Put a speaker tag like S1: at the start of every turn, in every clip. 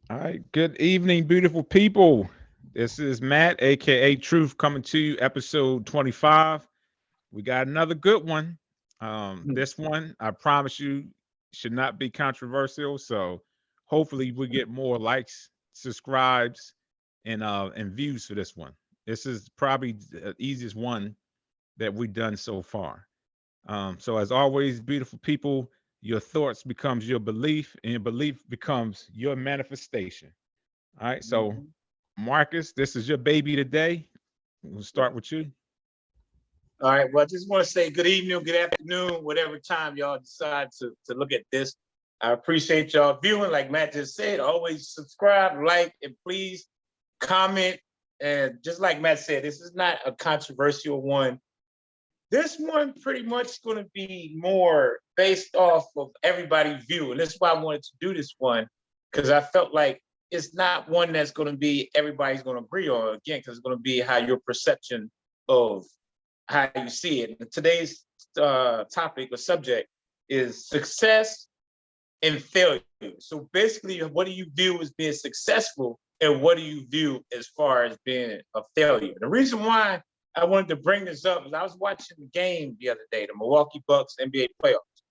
S1: All right. Good evening, beautiful people. This is Matt, aka Truth, coming to you, episode 25. We got another good one. This one, I promise you, should not be controversial. So hopefully we get more likes, subscribes, and views for this one. This is probably the easiest one that we've done so far. So as always, beautiful people, your thoughts becomes your belief, and your belief becomes your manifestation. All right. So,
S2: Mhm.
S1: Marcus, this is your baby today. We'll start with you.
S2: All right. Well, I just want to say good evening, good afternoon, whatever time y'all decide to look at this. I appreciate y'all viewing. Like Matt just said, always subscribe, like, and please comment. And just like Matt said, this is not a controversial one. This one pretty much going to be more based off of everybody's view. And that's why I wanted to do this one, because I felt like it's not one that's going to be everybody's going to agree on, again, because it's going to be how your perception of how you see it. And today's topic or subject is success and failure. So basically, what do you view as being successful, and what do you view as far as being a failure? The reason why I wanted to bring this up is I was watching the game the other day, the Milwaukee Bucks NBA playoffs,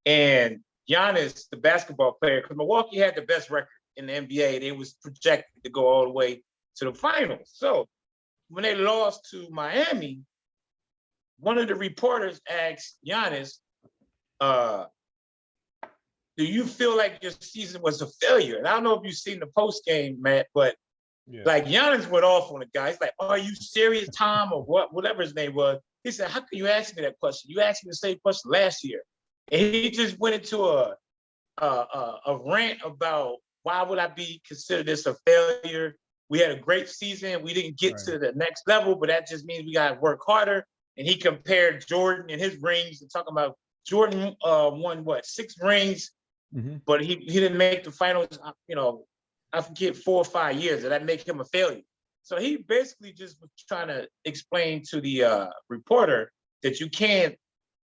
S2: and Giannis, the basketball player, because Milwaukee had the best record in the NBA, they was projected to go all the way to the finals. So when they lost to Miami, one of the reporters asked Giannis, uh, do you feel like your season was a failure? And I don't know if you've seen the post game, Matt, but
S1: Yeah.
S2: like Giannis went off on the guy. He's like, "Are you serious, Tom?" Or whatever his name was. He said, "How can you ask me that question? You asked me the same question last year." And he just went into a rant about why would I be considered this a failure? We had a great season. We didn't get
S1: Right.
S2: to the next level, but that just means we got to work harder. And he compared Jordan and his rings and talking about Jordan won what, 6 rings,
S1: Hmm.
S2: but he didn't make the finals. I forget 4 or 5 years. Did that make him a failure? So he basically just was trying to explain to the reporter that you can't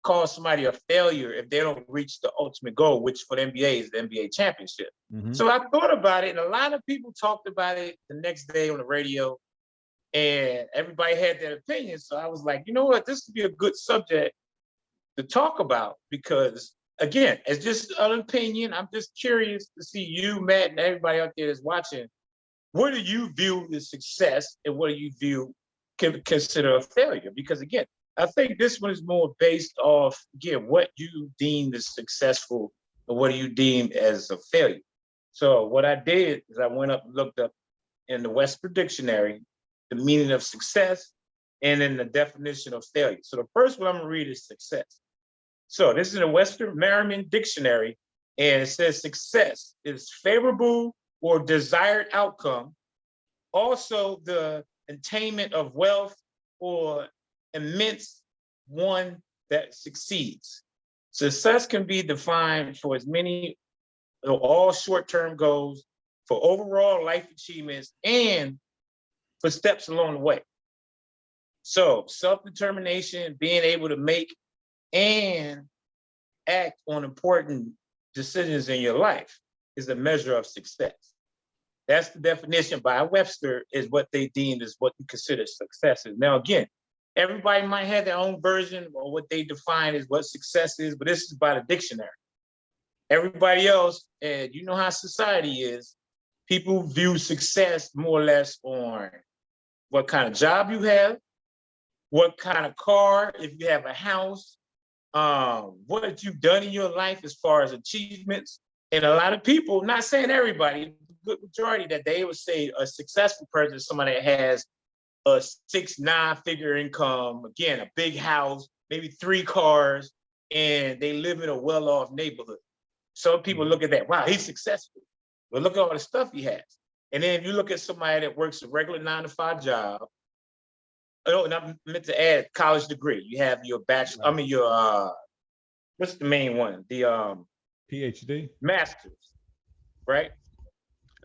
S2: call somebody a failure if they don't reach the ultimate goal, which for the NBA is the NBA championship.
S1: Hmm.
S2: So I thought about it, and a lot of people talked about it the next day on the radio, and everybody had their opinion. So I was like, you know what, this would be a good subject to talk about because, again, it's just an opinion. I'm just curious to see you, Matt, and everybody out there that's watching. What do you view as success, and what do you view can consider a failure? Because again, I think this one is more based off, again, what you deem as successful and what do you deem as a failure. So what I did is I went up and looked up in the Webster Dictionary the meaning of success and then the definition of failure. So the first one I'm gonna read is success. So this is a Western Merriam Dictionary, and it says success is favorable or desired outcome, also the attainment of wealth or immense one that succeeds. Success can be defined for as many all short-term goals, for overall life achievements, and for steps along the way. So self-determination, being able to make and act on important decisions in your life is a measure of success. That's the definition by Webster, is what they deemed as what you consider success is. Now, again, everybody might have their own version or what they define as what success is, but this is by the dictionary. Everybody else, and you know how society is, people view success more or less on what kind of job you have, what kind of car, if you have a house, what you've done in your life as far as achievements. And a lot of people, not saying everybody, good majority, that they would say a successful person is somebody that has a 6, 9 figure income, again, a big house, maybe 3 cars, and they live in a well-off neighborhood. Some people look at that, wow, he's successful. But look at all the stuff he has. And then if you look at somebody that works a regular 9 to 5 job, oh, and I meant to add college degree. You have your bachelor, I
S1: Right.
S2: mean your what's the main one? The
S1: PhD.
S2: master's, right?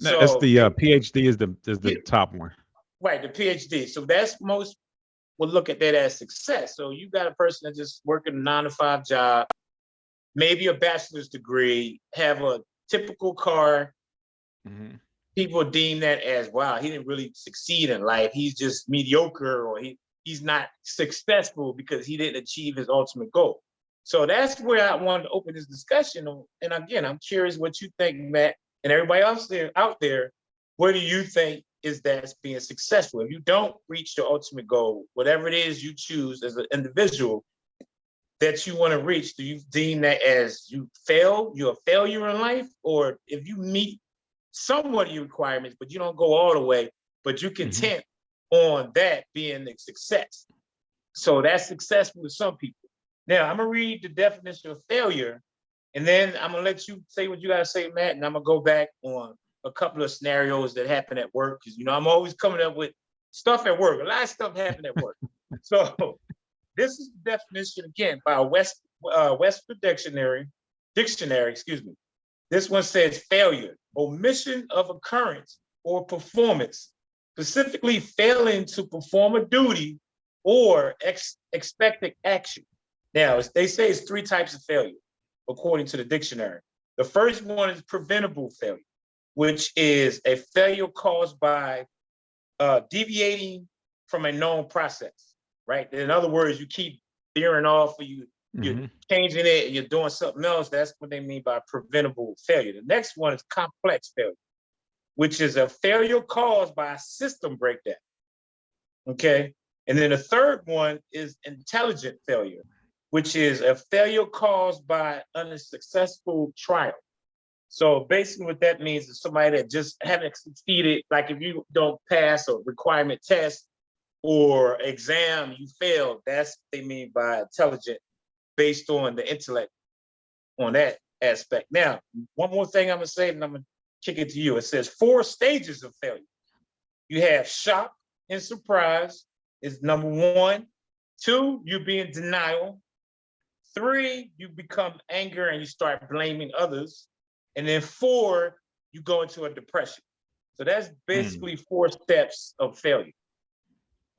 S1: No, it's
S2: So
S1: the PhD is the
S2: yeah,
S1: top one.
S2: right, the PhD. So that's most will look at that as success. So you got a person that just working a 9 to 5 job, maybe a bachelor's degree, have a typical car,
S1: Hmm.
S2: people deem that as, wow, he didn't really succeed in life. He's just mediocre, or he's not successful because he didn't achieve his ultimate goal. So that's where I wanted to open this discussion. And again, I'm curious what you think, Matt, and everybody else out there. What do you think is that's being successful? If you don't reach your ultimate goal, whatever it is you choose as an individual that you want to reach, do you deem that as you're a failure in life? Or if you meet somewhat of your requirements, but you don't go all the way, but you're content on that being a success. So that's successful to some people. Now, I'm going to read the definition of failure, and then I'm going to let you say what you got to say, Matt, and I'm going to go back on a couple of scenarios that happen at work, because, I'm always coming up with stuff at work. A lot of stuff happened at work. So this is the definition, again, by Westford Dictionary, excuse me. This one says failure, omission of occurrence or performance, specifically failing to perform a duty or expected action. Now, they say it's 3 types of failure, according to the dictionary. The first one is preventable failure, which is a failure caused by deviating from a known process, right? In other words, you keep veering off, or you're changing it, and you're doing something else. That's what they mean by preventable failure. The next one is complex failure, which is a failure caused by a system breakdown. Okay. And then the third one is intelligent failure, which is a failure caused by unsuccessful trial. So basically what that means is somebody that just haven't succeeded, like if you don't pass a requirement test or exam, you failed. That's what they mean by intelligent, based on the intellect on that aspect. Now, one more thing I'm going to say, and I'm going to kick it to you. It says 4 stages of failure. You have shock and surprise is number 1. 2, you be in denial. 3, you become anger and you start blaming others. And then 4, you go into a depression. So that's basically 4 steps of failure.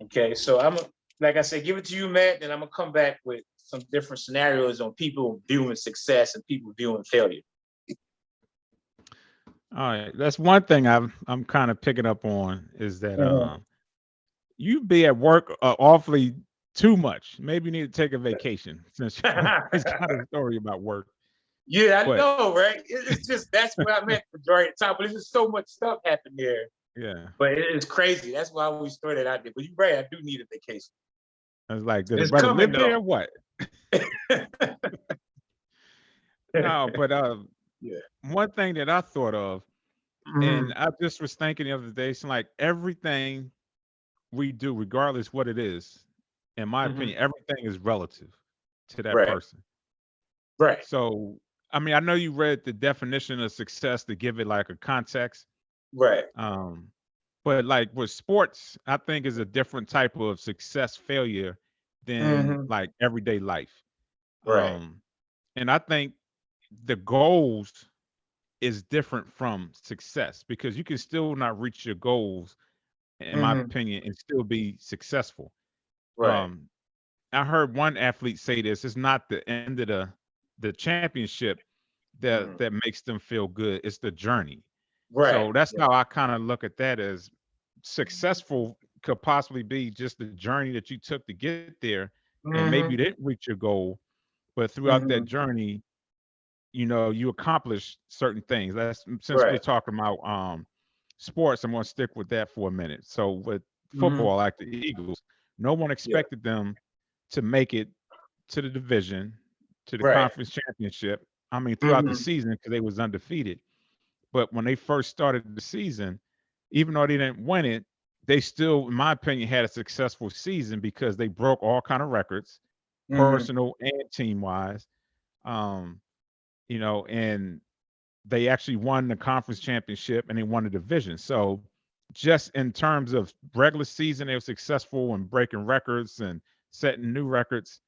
S2: Okay, so like I said, give it to you, Matt, and I'm gonna come back with some different scenarios on people viewing success and people viewing failure.
S1: All right, that's one thing I'm kind of picking up on, is that you be at work awfully too much. Maybe you need to take a vacation, since it's kind of a story about work.
S2: Yeah, I know, right? It's just, that's what I meant majority of the time, but there's just so much stuff happened there.
S1: Yeah.
S2: But it is crazy. That's why we started out there. But you're right, I do need a vacation.
S1: I was like, did
S2: It's
S1: the brother
S2: coming,
S1: live there
S2: though.
S1: or what? No, but
S2: Yeah.
S1: one thing that I thought of,
S2: Mhm.
S1: and I just was thinking the other day, it's like everything we do, regardless what it is, in my opinion, everything is relative to that
S2: Right.
S1: person.
S2: Right.
S1: So, I mean, I know you read the definition of success to give it like a context.
S2: Right.
S1: But like with sports, I think is a different type of success failure than like everyday life.
S2: Right.
S1: And I think the goals is different from success, because you can still not reach your goals, in my opinion, and still be successful.
S2: Right.
S1: I heard one athlete say this: it's not the end of the championship that makes them feel good, it's the journey.
S2: Right.
S1: So that's how I kind of look at that, as successful could possibly be just the journey that you took to get there, and maybe you didn't reach your goal, but throughout that journey, you accomplish certain things. That's, since we're
S2: Right.
S1: talking about sports, I'm going to stick with that for a minute. So with football, like the Eagles, no one
S2: Yeah.
S1: expected them to make it to the division, to the
S2: Right.
S1: conference championship. I mean, throughout the season, because they was undefeated. But when they first started the season, even though they didn't win it, they still, in my opinion, had a successful season, because they broke all kind of records, personal and team wise. Um, and they actually won the conference championship and they won the division. So just in terms of regular season, they were successful in breaking records and setting new records.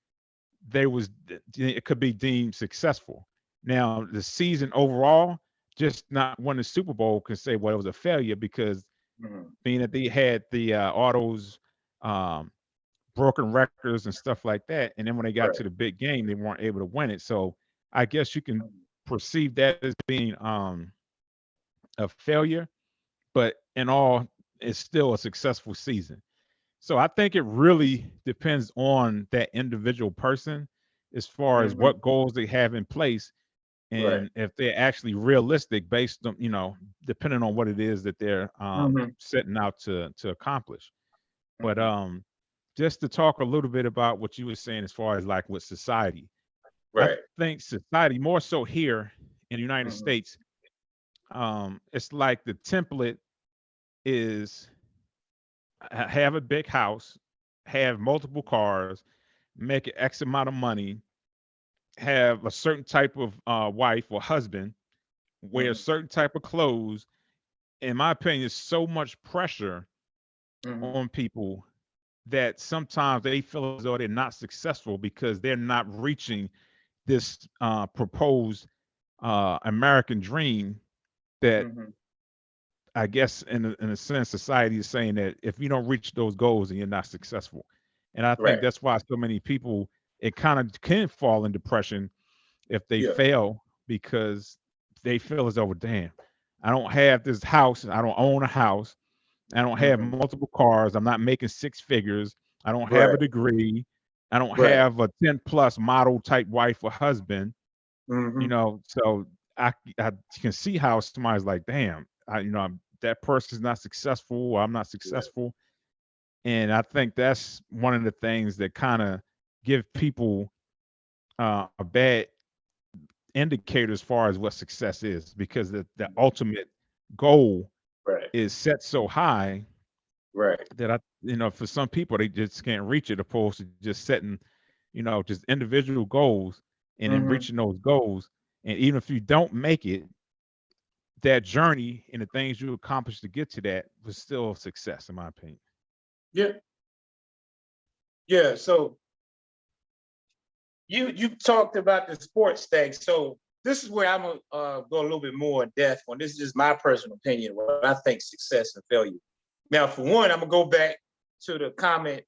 S1: It could be deemed successful. Now, the season overall, just not winning the Super Bowl, can say, well, it was a failure, because being that they had the autos, um, broken records and stuff like that, and then when they got
S2: Right.
S1: to the big game, they weren't able to win it. So I guess you can perceive that as being a failure. but in all, it's still a successful season. So I think it really depends on that individual person as far as
S2: Hmm.
S1: what goals they have in place
S2: Right.
S1: and if they're actually realistic based on, depending on what it is that they're
S2: Hmm.
S1: setting out to accomplish. But
S2: Hmm.
S1: just to talk a little bit about what you were saying as far as like with society, I
S2: Right.
S1: think society more so here in the United
S2: Hmm.
S1: States, it's like the template is have a big house, have multiple cars, make an X amount of money, have a certain type of wife or husband, wear
S2: Hmm.
S1: certain type of clothes. In my opinion, it's so much pressure
S2: Hmm.
S1: on people that sometimes they feel as though they're not successful because they're not reaching this proposed American dream that
S2: Hmm.
S1: I guess in a sense society is saying that if you don't reach those goals then you're not successful. And I think
S2: Right.
S1: that's why so many people it kind of can fall in depression if they
S2: Yeah.
S1: fail because they feel as though, "Well, damn, I don't have this house, I don't own a house, I don't have
S2: Hmm.
S1: multiple cars, I'm not making six figures, I don't have a
S2: Right.
S1: degree, I don't
S2: Right.
S1: have a 10 plus model type wife or husband."
S2: Hmm.
S1: So I can see how somebody's like, damn, that person's not successful, or I'm not
S2: Yeah.
S1: successful. And I think that's one of the things that kind of give people a bad indicator as far as what success is, because the ultimate goal
S2: Right.
S1: is set so high
S2: Right.
S1: that for some people they just can't reach it, opposed to just setting, just individual goals and then
S2: Hmm.
S1: reaching those goals. And even if you don't make it, that journey and the things you accomplish to get to that was still a success, in my opinion.
S2: Yeah. Yeah. So you talked about the sports thing. So this is where I'm gonna go a little bit more in depth on. This is just my personal opinion, what I think success and failure. Now, for one, I'm gonna go back to the comment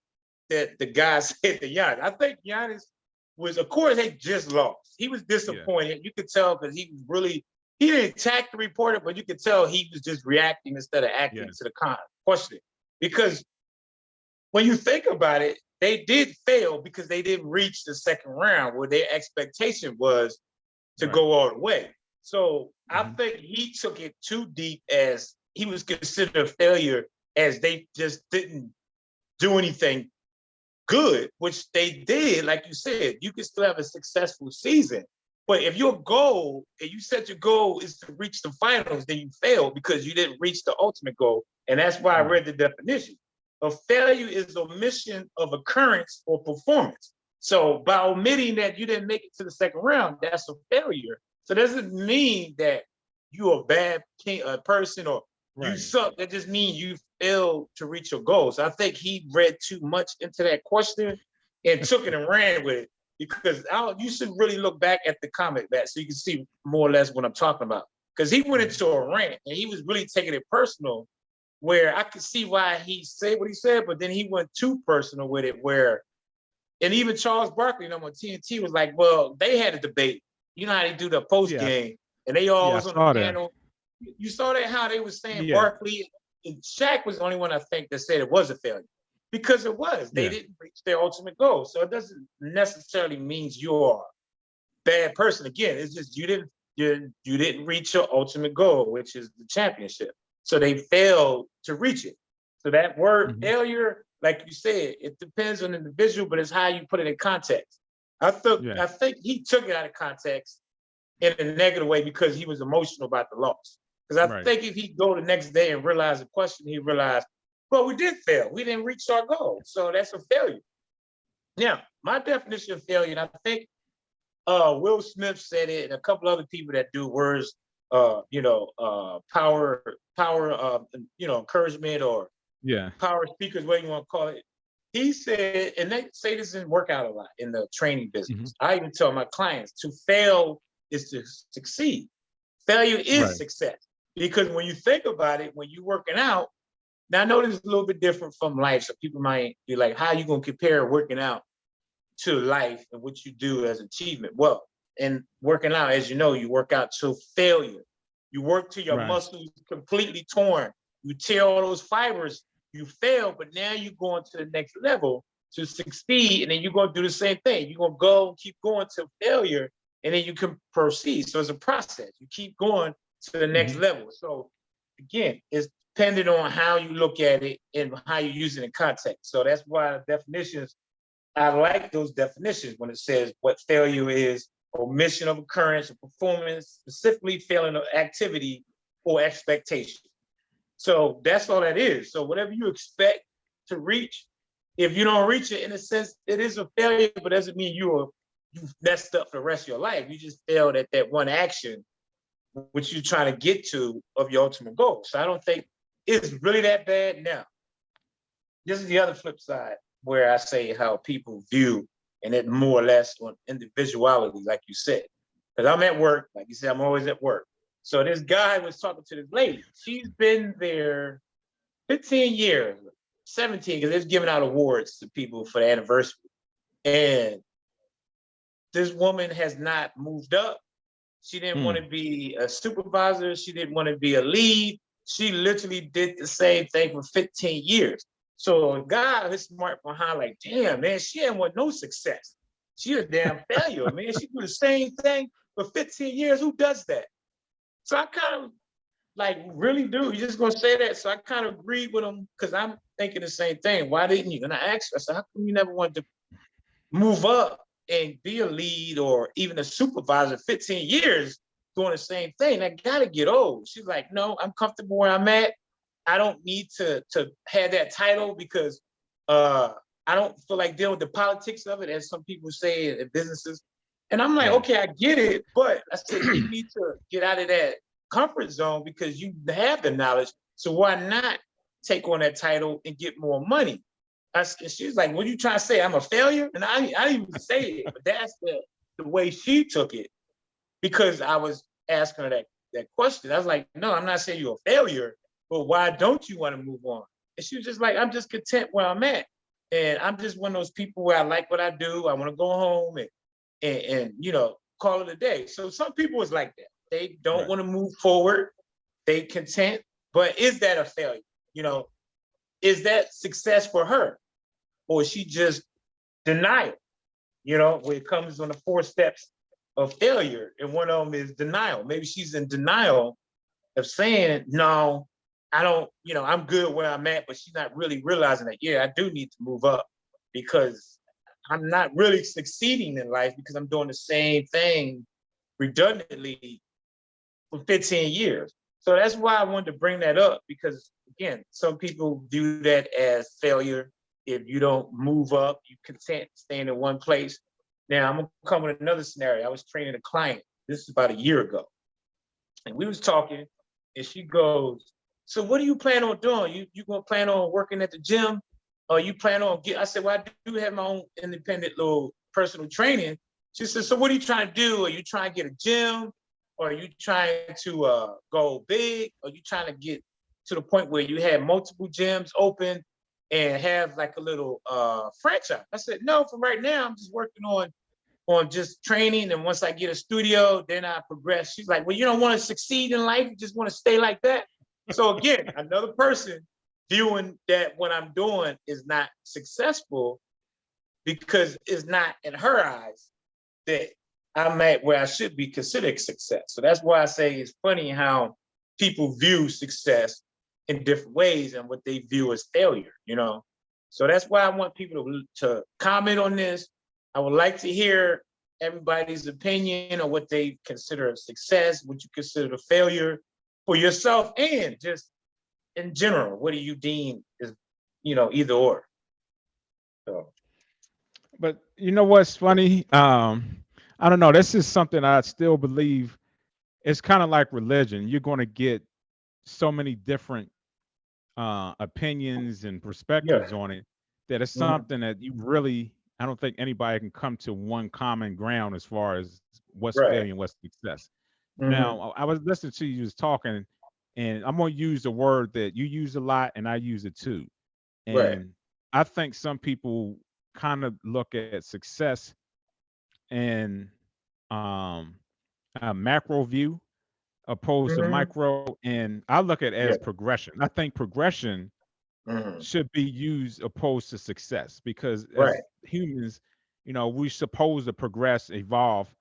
S2: that the guy said to Giannis. I think Giannis was, of course, they just lost. He was
S1: Yeah.
S2: disappointed. You could tell because he didn't attack the reporter, but you could tell he was just reacting instead of
S1: Yeah.
S2: acting to the question. Because when you think about it, they did fail because they didn't reach the second round where their expectation was to
S1: Right.
S2: go all the way. So I
S1: Hmm.
S2: think he took it too deep as he was considered a failure as they just didn't do anything good, which they did. Like you said, you can still have a successful season. But if your goal, and you set your goal is to reach the finals, then you failed because you didn't reach the ultimate goal. And that's why I
S1: Right.
S2: read the definition. A failure is omission of occurrence or performance. So by omitting that you didn't make it to the second round, that's a failure. So it doesn't mean that you're a bad person or you
S1: Right.
S2: suck. That just means you failed to reach your goals. I think he read too much into that question and took it and ran with it because you should really look back at the comment back so you can see more or less what I'm talking about. Because he went
S1: Mhm.
S2: into a rant and he was really taking it personal, where I could see why he said what he said, but then he went too personal with it. And even Charles Barkley, on TNT was like, well, they had a debate. You know how they do the post
S1: Yeah.
S2: game, and they all
S1: Yeah. I
S2: was on the
S1: saw that.
S2: panel. You saw that how they were saying
S1: Yeah.
S2: Barkley and Shaq was the only one I think that said it was a failure because it was. They
S1: Yeah.
S2: didn't reach their ultimate goal, so it doesn't necessarily mean you're a bad person. Again, it's just you didn't reach your ultimate goal, which is the championship. So they failed to reach it. So that word
S1: Hmm.
S2: failure, like you said, it depends on the individual, but it's how you put it in context.
S1: Yeah.
S2: I think he took it out of context in a negative way because he was emotional about the loss. Because I
S1: Right.
S2: think if he go the next day and realize the question, he realized, well, we did fail. We didn't reach our goal. So that's a failure. Now, my definition of failure, and I think Will Smith said it, and a couple other people that do words, power, encouragement or
S1: Yeah.
S2: power speakers, what you want to call it. He said, and they say this in workout a lot in the training
S1: Hmm.
S2: business. I even tell my clients to fail is to succeed. Failure is
S1: Right.
S2: success. Because when you think about it, when you're working out, now I know this is a little bit different from life. So people might be like, how are you going to compare working out to life and what you do as achievement? Well, in working out, as you know, you work out to failure. You work till your
S1: Right.
S2: muscles completely torn. You tear all those fibers, you fail, but now you're going to the next level to succeed, and then you're going to do the same thing. You're going to go and keep going to failure, and then you can proceed. So it's a process. You keep going to the next level. So again, it's dependent on how you look at it and how you use it in context. So that's why the definitions, I like those definitions when it says what failure is: omission of occurrence or performance, specifically failing of activity or expectation. So that's all that is. So whatever you expect to reach, if you don't reach it, in a sense, it is a failure, but doesn't mean you messed up for the rest of your life. You just failed at that one action, which you're trying to get to of your ultimate goal. So I don't think it's really that bad. Now, this is the other flip side where I say how people view, and it more or less on individuality, like you said. Because I'm at work, like you said, I'm always at work. So this guy was talking to this lady. She's been there 15 years, 17, because they're giving out awards to people for the anniversary. And this woman has not moved up. She didn't want to be a supervisor. She didn't want to be a lead. She literally did the same thing for 15 years. So a guy is smart behind, like, damn, man, she ain't want no success. She a damn failure, man. She do the same thing for 15 years. Who does that? So I kind of like, really do. You're just gonna say that? So I kind of agreed with him because I'm thinking the same thing. Why didn't you? And I asked her, I said, how come you never wanted to move up and be a lead or even a supervisor 15 years doing the same thing? I gotta get old. She's like, no, I'm comfortable where I'm at. I don't need to have that title because I don't feel like dealing with the politics of it, as some people say in businesses. And I'm like, okay, I get it, but I said, you need to get out of that comfort zone because you have the knowledge. So why not take on that title and get more money? She was like, what are you trying to say? I'm a failure? And I didn't even say it, but that's the way she took it, because I was asking her that question. I was like, no, I'm not saying you're a failure, but why don't you want to move on? And she was just like, I'm just content where I'm at. And I'm just one of those people where I like what I do. I want to go home and you know, call it a day. So some people is like that. They don't want to move forward. They content. But is that a failure? You know, is that success for her? Or is she just denial? You know, when it comes on the 4 steps of failure, and one of them is denial. Maybe she's in denial of saying, no, I don't, you know, I'm good where I'm at, but she's not really realizing that, yeah, I do need to move up because I'm not really succeeding in life because I'm doing the same thing redundantly for 15 years. So that's why I wanted to bring that up, because again, some people view that as failure. If you don't move up, you content staying in one place. Now I'm gonna come with another scenario. I was training a client. This is about a year ago. And we was talking, and she goes, so what do you plan on doing? You gonna plan on working at the gym? Or you plan on I said, well, I do have my own independent little personal training. She said, so what are you trying to do? Are you trying to get a gym? Or are you trying to go big? Or are you trying to get to the point where you have multiple gyms open and have like a little franchise? I said, no, for right now, I'm just working on just training. And once I get a studio, then I progress. She's like, well, you don't want to succeed in life. You just want to stay like that. So again, another person viewing that what I'm doing is not successful because it's not in her eyes that I'm at where I should be considered success. So that's why I say it's funny how people view success in different ways and what they view as failure, you know? So that's why I want people to comment on this. I would like to hear everybody's opinion on what they consider a success, what you consider a failure for yourself, and just in general, what do you deem is, you know, either or? So.
S1: But you know what's funny? I don't know. This is something I still believe. It's kind of like religion. You're going to get so many different opinions and perspectives on it that it's something that you really, I don't think anybody can come to one common ground as far as what's failure and what's success. Now, I was listening to you was talking, and I'm going to use a word that you use a lot and I use it too. And I think some people kind of look at success in a macro view, opposed to
S2: Mm-hmm.
S1: micro. And I look at it
S2: Yeah.
S1: as progression. I think progression
S2: Mm-hmm.
S1: should be used opposed to success because
S2: Right.
S1: as humans, we're supposed to progress, evolve,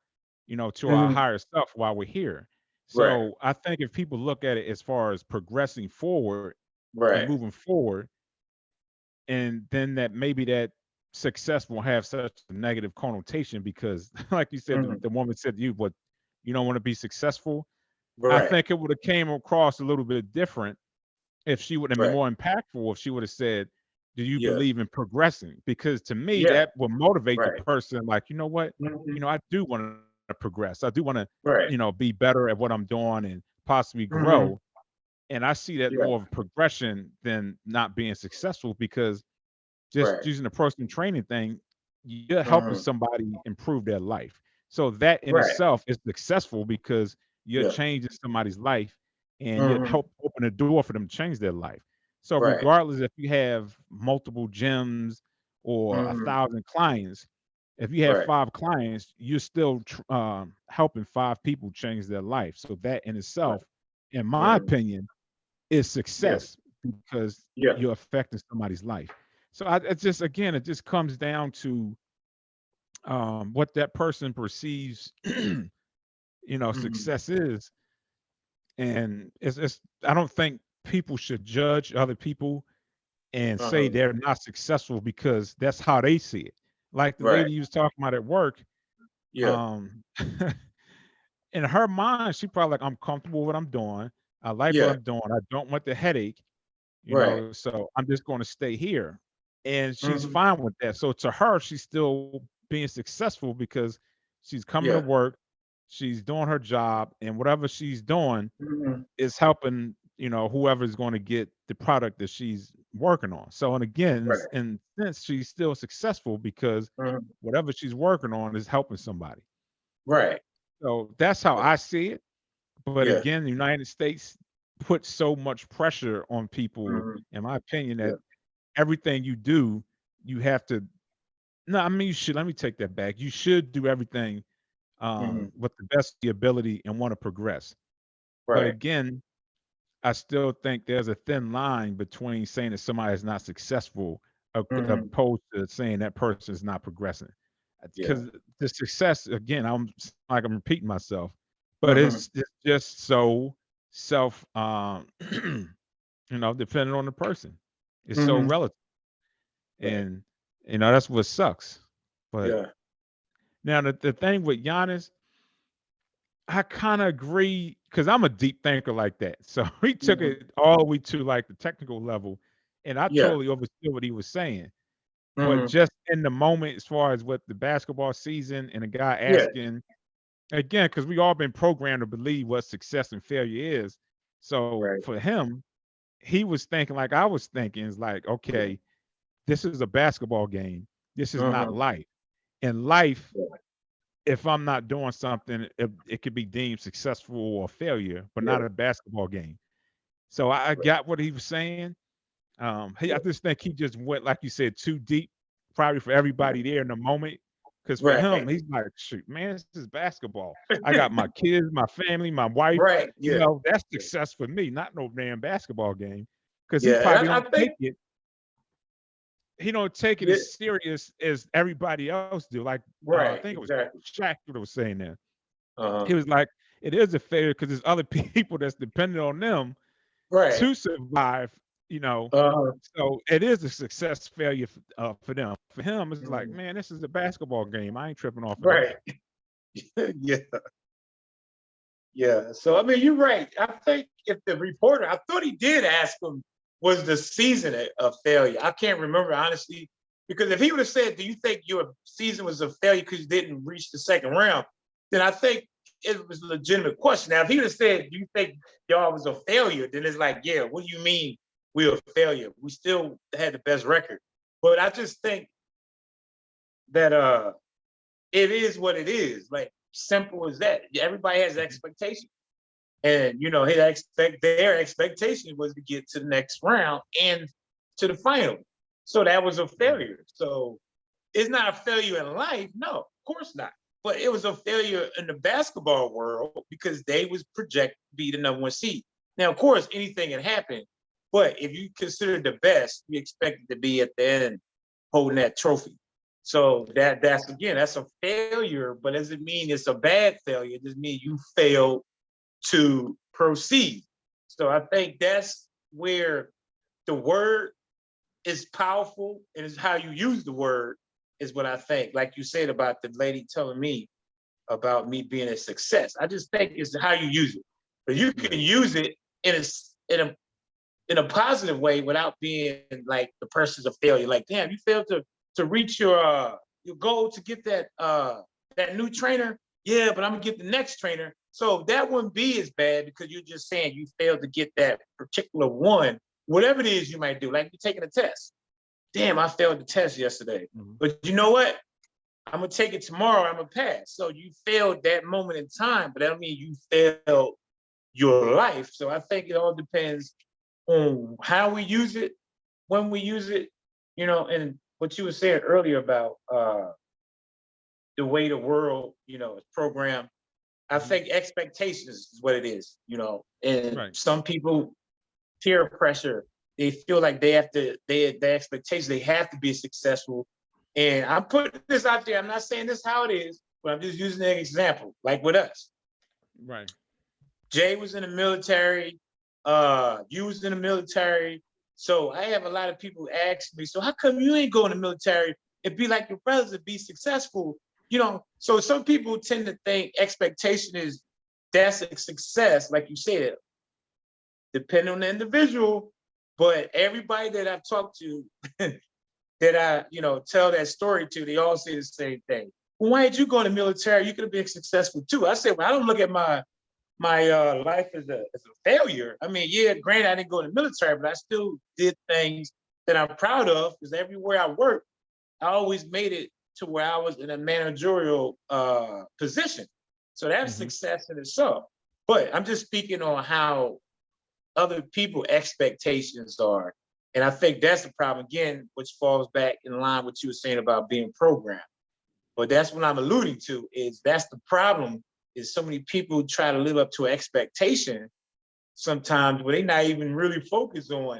S1: to our
S2: Mm-hmm.
S1: higher self while we're here.
S2: Right.
S1: So I think if people look at it as far as progressing forward and
S2: Right.
S1: moving forward, and then that maybe that success won't have such a negative connotation because, like you said, the,
S2: Mm-hmm.
S1: the woman said to you, "What you don't want to be successful." I
S2: Right.
S1: think it would have came across a little bit different if she would have been
S2: Right.
S1: more impactful if she would have said, "Do you
S2: Yeah.
S1: believe in progressing?" Because to me,
S2: Yeah.
S1: that will motivate the
S2: Right.
S1: person. Like, you know what?
S2: Mm-hmm.
S1: I do want to progress. I do want to,
S2: Right.
S1: be better at what I'm doing and possibly
S2: Mm-hmm.
S1: grow. And I see that
S2: Yeah.
S1: more of a progression than not being successful because just
S2: Right.
S1: using the personal training thing, you're helping
S2: Mm-hmm.
S1: somebody improve their life. So that in
S2: Right.
S1: itself is successful because you're
S2: Yeah.
S1: changing somebody's life and you
S2: Mm-hmm.
S1: help open a door for them to change their life. So
S2: Right.
S1: regardless if you have multiple gyms or a
S2: Mm-hmm.
S1: thousand clients, if you have
S2: Right.
S1: five clients, you're still helping five people change their life. So that in
S2: Right.
S1: itself, in my
S2: Mm-hmm.
S1: opinion, is
S2: Yeah.
S1: success because
S2: Yeah.
S1: you're affecting somebody's life. So it just comes down to what that person perceives,
S2: Mm-hmm.
S1: success is, and it's. I don't think people should judge other people and say
S2: Uh-huh.
S1: they're not successful because that's how they see it. Like the
S2: Right.
S1: lady you was talking about at work,
S2: Yeah.
S1: um, in her mind, she probably like, I'm comfortable with what I'm doing. I like what
S2: Yeah.
S1: I'm doing. I don't want the headache.
S2: Right.
S1: So I'm just going to stay here. And she's
S2: Mm-hmm.
S1: fine with that. So to her, she's still being successful because she's coming to
S2: Yeah.
S1: work, she's doing her job, and whatever she's doing
S2: Mm-hmm.
S1: is helping, whoever's going to get the product that she's working on. So, and again,
S2: Right.
S1: in sense, she's still successful because
S2: Mm-hmm.
S1: whatever she's working on is helping somebody.
S2: Right.
S1: So that's how
S2: Yeah.
S1: I see it. But
S2: Yeah.
S1: again, the United States puts so much pressure on people,
S2: Mm-hmm.
S1: in my opinion,
S2: Yeah.
S1: that everything you do, you have to. No, I mean you should. Let me take that back. You should do everything
S2: Mm-hmm.
S1: with the best of your ability and want to progress. But
S2: Right.
S1: again, I still think there's a thin line between saying that somebody is not successful
S2: Mm-hmm.
S1: opposed to saying that person is not progressing.
S2: Yeah.
S1: Because the success, again, like I'm repeating myself, but
S2: Mm-hmm.
S1: it's just so self, depending on the person. It's so
S2: Mm-hmm.
S1: relative,
S2: Right.
S1: and that's what sucks. But
S2: Yeah.
S1: now the thing with Giannis, I kind of agree because I'm a deep thinker like that. So he took
S2: Mm-hmm.
S1: it all the way to like the technical level, and I
S2: Yeah.
S1: totally understood what he was saying. But
S2: Mm-hmm.
S1: just in the moment, as far as what the basketball season and a guy
S2: Yeah.
S1: asking again, because we all been programmed to believe what success and failure is. So
S2: Right.
S1: for him, he was thinking like I was thinking, is like,
S2: Yeah.
S1: okay, this is a basketball game. This is not
S2: Mm-hmm.
S1: life. In life,
S2: Yeah.
S1: if I'm not doing something, it could be deemed successful or failure, but not
S2: Yeah.
S1: a basketball game. So I
S2: Right.
S1: got what he was saying. I
S2: Yeah.
S1: just think he just went, like you said, too deep, probably for everybody
S2: Right.
S1: there in the moment. Because for him,
S2: Right.
S1: he's like, shoot, man, this is basketball. I got my kids, my family, my wife.
S2: Right. Yeah.
S1: That's
S2: Yeah.
S1: success for me, not no damn basketball game. Because he
S2: Yeah.
S1: probably
S2: And I
S1: don't
S2: think
S1: take it. He don't take it
S2: yeah.
S1: as serious as everybody else do. Like I
S2: Right.
S1: think it was
S2: Exactly.
S1: Shaq that was saying that.
S2: Uh-huh.
S1: He was like, it is a failure because there's other people that's dependent on them
S2: Right.
S1: to survive, you know.
S2: Uh-huh.
S1: So it is a success failure for them. For him, it's like,
S2: Mhm.
S1: man, this is a basketball game. I ain't tripping off of this.
S2: Right. Yeah. Yeah. So I mean, you're right. I think if the reporter, I thought he did ask him, was the season a failure? I can't remember honestly, because if he would have said, "Do you think your season was a failure because you didn't reach the second round?" Then I think it was a legitimate question. Now, if he would have said, "Do you think y'all was a failure?" Then it's like, yeah, what do you mean we're a failure? We still had the best record. But I just think that it is what it is. Like simple as that. Everybody has expectations. And their expectation was to get to the next round and to the final. So that was a failure. So it's not a failure in life. No, of course not. but it was a failure in the basketball world because they was projected to be the #1 seed. Now, of course, anything can happen, but if you consider the best, you expect it to be at the end holding that trophy. So that's a failure, but doesn't mean it's a bad failure. It just means you failed to proceed. So I think that's where the word is powerful, and it's how you use the word is what I think. Like you said about the lady telling me about me being a success. I just think it's how you use it. But you can use it in a positive way without being like the person's a failure. Like, damn, you failed to reach your goal to get that new trainer. Yeah, but I'm gonna get the next trainer. So that wouldn't be as bad because you're just saying you failed to get that particular one, whatever it is you might do. Like you're taking a test. Damn, I failed the test yesterday. But you know what? I'm gonna take it tomorrow. I'm gonna pass. So you failed that moment in time, but that don't mean you failed your life. So I think it all depends on how we use it, when we use it, and what you were saying earlier about the way the world, is programmed. I think expectations is what it is, and
S1: Right.
S2: some people peer pressure. They feel like they have to, the expectations, they have to be successful. And I'm putting this out there. I'm not saying this how it is, but I'm just using an example, like with us.
S1: Right.
S2: Jay was in the military, you was in the military. So I have a lot of people ask me, so how come you ain't going to the military and be like your brothers and be successful? So some people tend to think expectation is that's a success, like you said, depending on the individual. But everybody that I've talked to that I, tell that story to, they all say the same thing. Well, why did you go in the military? You could have been successful too. I said, well, I don't look at my life as a failure. I mean, yeah, granted, I didn't go in the military, but I still did things that I'm proud of because everywhere I worked, I always made it to where I was in a managerial position. So that's success in itself. But I'm just speaking on how other people expectations are. And I think that's the problem again, which falls back in line with what you were saying about being programmed. But that's what I'm alluding to is that's the problem is so many people try to live up to an expectation sometimes where they're not even really focused on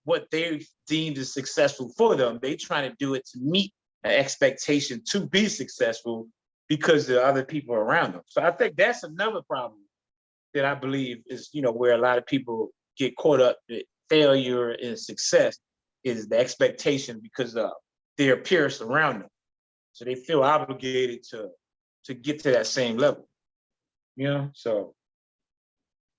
S2: what they deemed as successful for them. They trying to do it to meet an expectation to be successful because there are other people around them. So I think that's another problem that I believe is, where a lot of people get caught up with failure and success is the expectation because of their peers around them. So they feel obligated to get to that same level. So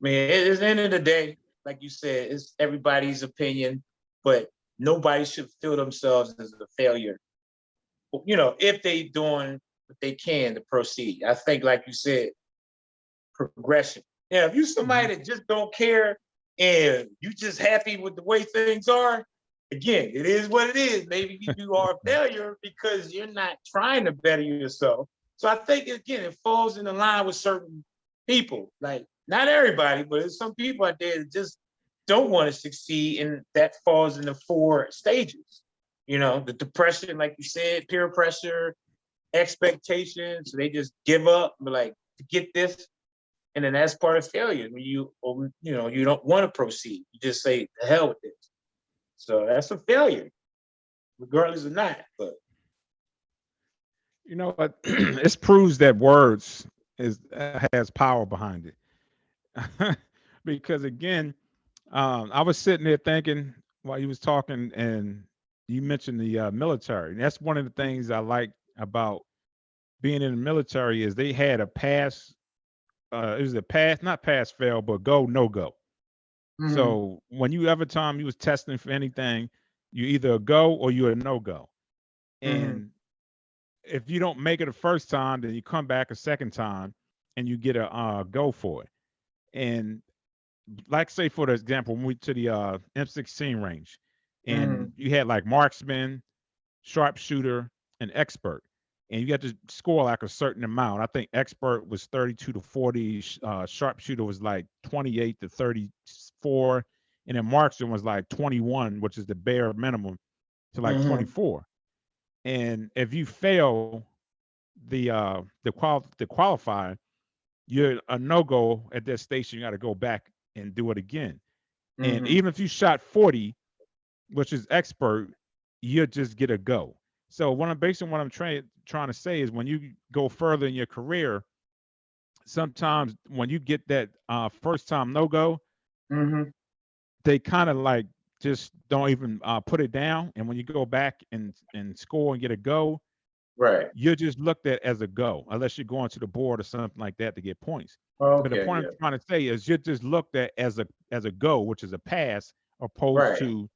S2: I mean, at the end of the day, like you said, it's everybody's opinion, but nobody should feel themselves as a failure. If they doing what they can to proceed. I think, like you said, progression. Yeah, if you somebody that just don't care and you just happy with the way things are, again, it is what it is. Maybe you are a failure because you're not trying to better yourself. So I think again, it falls in the line with certain people. Like not everybody, but there's some people out there that just don't want to succeed, and that falls in the 4 stages. The depression, like you said, peer pressure, expectations. So they just give up, but like to get this. And then that's part of failure when you don't want to proceed. You just say, the hell with this. So that's a failure, regardless of not. But
S1: You know what? It proves that words has power behind it. Because again, I was sitting there thinking while you was talking, and you mentioned the military. And that's one of the things I like about being in the military is they had a pass. It was a pass, not pass fail, but go no go. So when you ever time you was testing for anything, you either a go or you're a no go. And if you don't make it the first time, then you come back a second time and you get a go for it. And like say for the example, when we went to the M16 range and you had like marksman, sharpshooter, and expert. And you had to score like a certain amount. I think expert was 32 to 40, sharpshooter was like 28 to 34, and then marksman was like 21, which is the bare minimum, to like 24. And if you fail, the qualifier, you're a no-go at that station. You got to go back and do it again. And
S2: Mm-hmm.
S1: even if you shot 40, which is expert, you'll just get a go. So what I'm trying to say is when you go further in your career, sometimes when you get that first time no go,
S2: Mm-hmm.
S1: they kind of like just don't even put it down. And when you go back and score and get a go,
S2: Right.
S1: you're just looked at as a go, unless you're going to the board or something like that to get points. But the
S2: Okay.
S1: point
S2: Yeah.
S1: I'm trying to say is you're just looked at as a go, which is a pass, opposed
S2: Right.
S1: to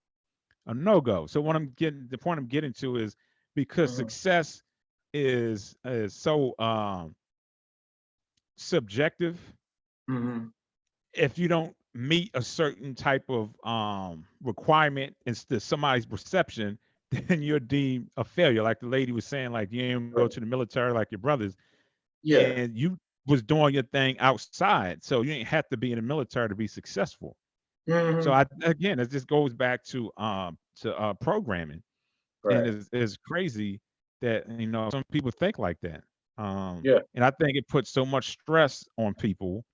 S1: a no go. So the point I'm getting to is because
S2: Mm-hmm.
S1: success is so subjective.
S2: Mm-hmm.
S1: If you don't meet a certain type of requirement into somebody's perception, then you're deemed a failure. Like the lady was saying, like you ain't go
S2: Right.
S1: to the military like your brothers,
S2: Yeah.
S1: and you was doing your thing outside, so you ain't have to be in the military to be successful. So
S2: Mm-hmm.
S1: again, it just goes back to programming, and
S2: Right.
S1: it's crazy that some people think like that,
S2: Yeah.
S1: and I think it puts so much stress on people,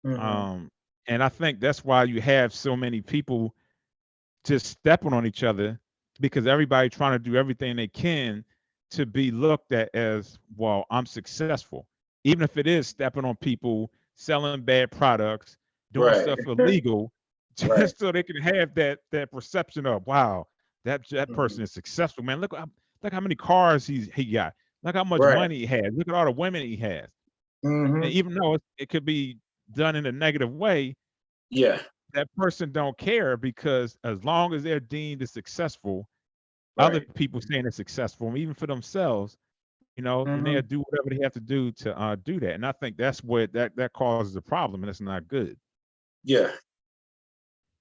S2: Mm-hmm.
S1: um, and I think that's why you have so many people just stepping on each other because everybody trying to do everything they can to be looked at as, well, I'm successful, even if it is stepping on people, selling bad products, doing
S2: Right.
S1: stuff illegal,
S2: Right.
S1: just so they can have that perception of, wow, that
S2: Mm-hmm.
S1: person is successful, man. Look how many cars he got. Look how much
S2: Right.
S1: money he has. Look at all the women he has. And
S2: Mm-hmm.
S1: even though it could be done in a negative way,
S2: Yeah.
S1: that person don't care because as long as they're deemed as successful, other
S2: Right.
S1: people saying they're successful, even for themselves, then they'll
S2: Mm-hmm.
S1: do whatever they have to do to do that. And I think that's what that causes a problem, and it's not good.
S2: Yeah.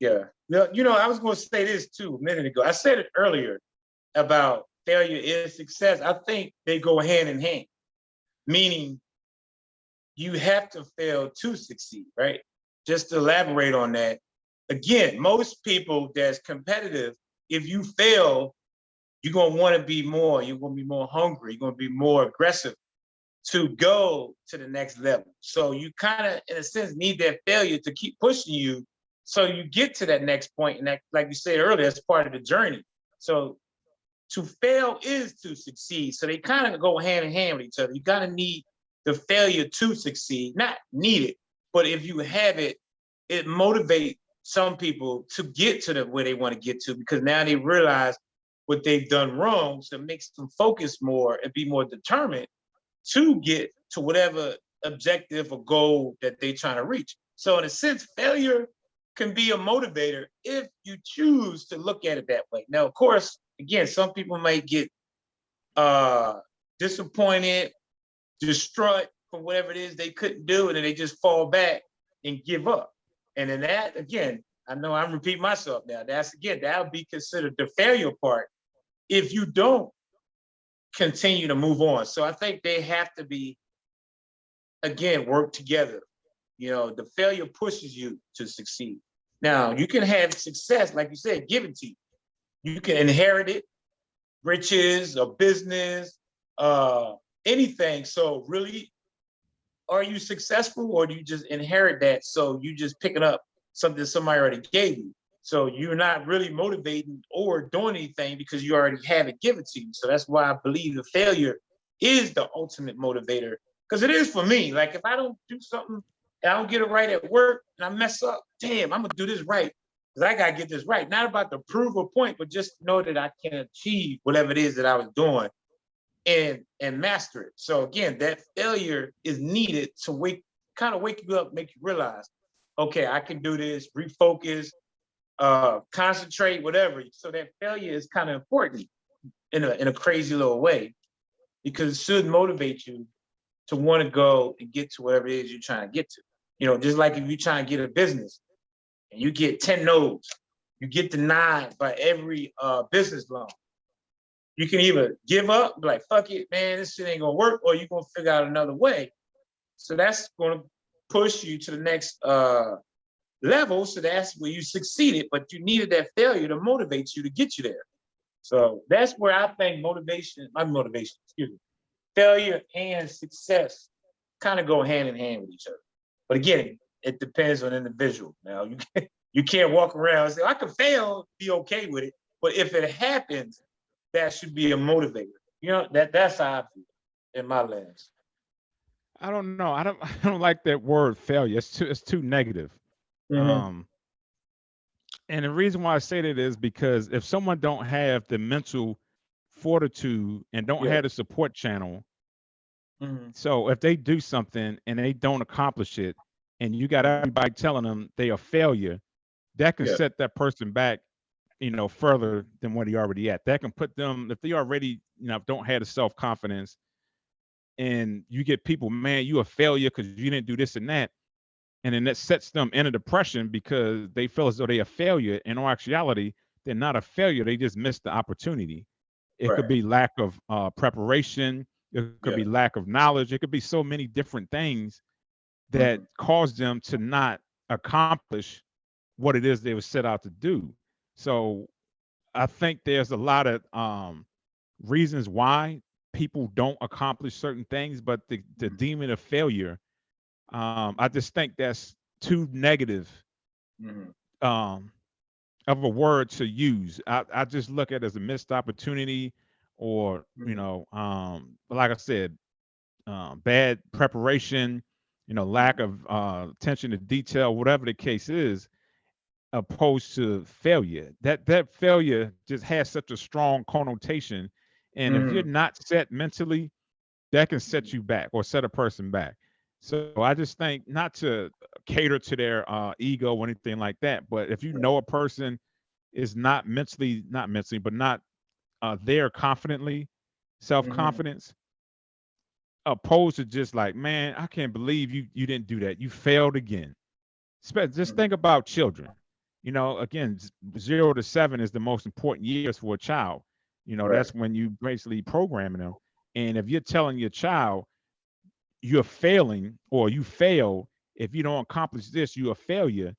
S2: Yeah. Now, I was going to say this too a minute ago. I said it earlier about failure is success. I think they go hand in hand, meaning you have to fail to succeed, right? Just to elaborate on that. Again, most people that's competitive, if you fail, you're going to want to be more, you're going to be more hungry, you're going to be more aggressive to go to the next level. So you kind of, in a sense, need that failure to keep pushing you so you get to that next point. And that, like you said earlier, that's part of the journey. So to fail is to succeed. So they kind of go hand in hand with each other. You gotta need the failure to succeed, not need it, but if you have it, it motivates some people to get to where they want to get to because now they realize what they've done wrong. So it makes them focus more and be more determined to get to whatever objective or goal that they're trying to reach. So in a sense, failure can be a motivator if you choose to look at it that way. Now, of course, again, some people might get disappointed, distraught from whatever it is they couldn't do, and then they just fall back and give up. And then that, again, I know I'm repeating myself now. That'll be considered the failure part if you don't continue to move on. So I think they have to be, again, work together. The failure pushes you to succeed. Now, you can have success, like you said, given to you. You can inherit it, riches, a business, anything. So really, are you successful or do you just inherit that? So you just picking up something somebody already gave you. So you're not really motivating or doing anything because you already have it given to you. So that's why I believe the failure is the ultimate motivator. Because it is for me. Like if I don't do something and I don't get it right at work and I mess up, damn, I'm gonna do this right. Because I gotta get this right. Not about to prove a point, but just know that I can achieve whatever it is that I was doing and master it. So again, that failure is needed to kind of wake you up, make you realize, okay, I can do this, refocus, concentrate, whatever. So that failure is kind of important in a crazy little way because it should motivate you to want to go and get to whatever it is you're trying to get to. Just like if you're trying to get a business and you get 10 no's, you get denied by every business loan. You can either give up, be like, fuck it, man, this shit ain't gonna work, or you're gonna figure out another way. So that's gonna push you to the next level. So that's where you succeeded, but you needed that failure to motivate you to get you there. So that's where I think excuse me, failure and success kind of go hand in hand with each other. But again, it depends on the individual. Now, you can't walk around and say, I can fail, be okay with it. But if it happens, that should be a motivator. You know, that's how I feel in my lens.
S1: I don't know. I don't like that word failure. It's too negative.
S2: Mm-hmm.
S1: Um, and the reason why I say that is because if someone don't have the mental fortitude and don't
S2: Yeah.
S1: have the support channel,
S2: Mm-hmm.
S1: so if they do something and they don't accomplish it, and you got everybody telling them they a failure, that can
S2: Yeah.
S1: set that person back, further than what he already at. That can put them, if they already, don't have the self-confidence, and you get people, man, you a failure because you didn't do this and that. And then that sets them in a depression because they feel as though they a failure. In all actuality, they're not a failure. They just missed the opportunity. It could
S2: Right.
S1: be lack of preparation. It could
S2: Yeah.
S1: be lack of knowledge. It could be so many different things that
S2: Mm-hmm.
S1: cause them to not accomplish what it is they were set out to do. So I think there's a lot of reasons why people don't accomplish certain things, but the demon of failure, I just think that's too negative
S2: Mm-hmm.
S1: um, of a word to use. I just look at it as a missed opportunity, or
S2: Mm-hmm.
S1: like I said, bad preparation, lack of attention to detail, whatever the case is, opposed to failure. That failure just has such a strong connotation, and if you're
S2: Mm-hmm.
S1: not set mentally, that can set you back or set a person back. So I just think not to cater to their ego or anything like that, but if you know a person is not mentally, but not there confidently, self
S2: Mm-hmm.
S1: confidence, opposed to just like, man, I can't believe you didn't do that. You failed again. Just
S2: Mm-hmm.
S1: think about children. Again, 0 to 7 is the most important years for a child.
S2: Right.
S1: That's when you basically programming them. And if you're telling your child you're failing or you fail, if you don't accomplish this, you're a failure,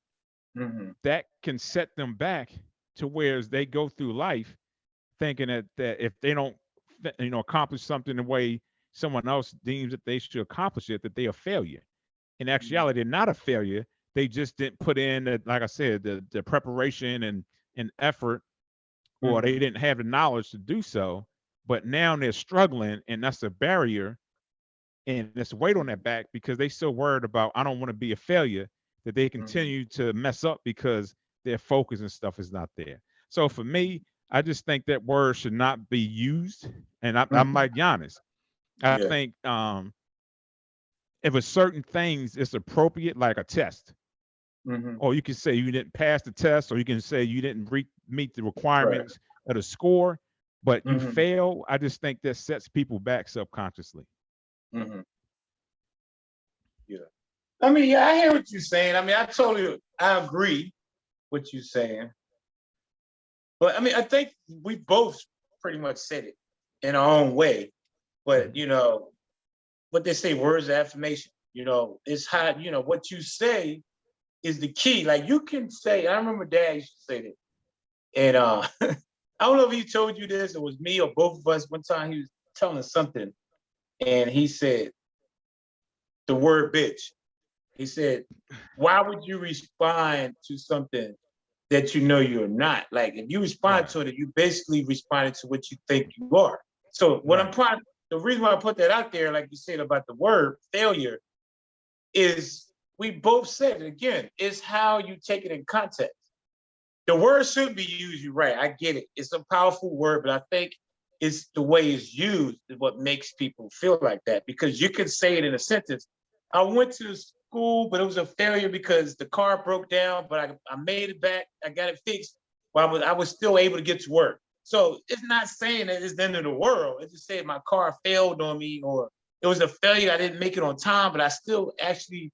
S2: Mm-hmm.
S1: that can set them back to where as they go through life thinking that if they don't accomplish something the way someone else deems that they should accomplish it, that they're a failure. In
S2: Mm-hmm.
S1: actuality, they're not a failure. They just didn't put in the, like I said, the preparation and effort, or they
S2: Mm-hmm.
S1: didn't have the knowledge to do so. But now they're struggling, and that's a barrier, and it's weight on their back because they still worried about, I don't want to be a failure, that they
S2: Mm-hmm.
S1: continue to mess up because their focus and stuff is not there. So for me, I just think that word should not be used. And I'm
S2: Mm-hmm.
S1: like Giannis. I
S2: Yeah.
S1: think if a certain things is appropriate, like a test,
S2: Mm-hmm.
S1: or you can say you didn't pass the test, or you can say you didn't meet the
S2: Right.
S1: requirements of the score, but you
S2: Mm-hmm.
S1: fail. I just think that sets people back subconsciously.
S2: Mm-hmm. Yeah. I mean, yeah, I hear what you're saying. I mean, I agree what you're saying. But I mean, I think we both pretty much said it in our own way. But
S1: Mhm.
S2: what they say, words of affirmation. It's how what you say is the key. Like you can say, I remember Dad used to say that, and I don't know if he told you this, it was me or both of us. One time he was telling us something, and he said the word bitch. He said, "Why would you respond to something that you know you're not? Like if you respond
S1: Right,
S2: to it, you basically responded to what you think you are." So
S1: right.
S2: the reason why I put that out there, like you said about the word failure, is we both said it again, is how you take it in context. The word should be used, you're right. I get it. It's a powerful word, but I think it's the way it's used is what makes people feel like that. Because you can say it in a sentence. I went to school, but it was a failure because the car broke down, but I made it back. I got it fixed. But I was still able to get to work. So it's not saying that it's the end of the world. It's just saying my car failed on me, or it was a failure. I didn't make it on time, but I still actually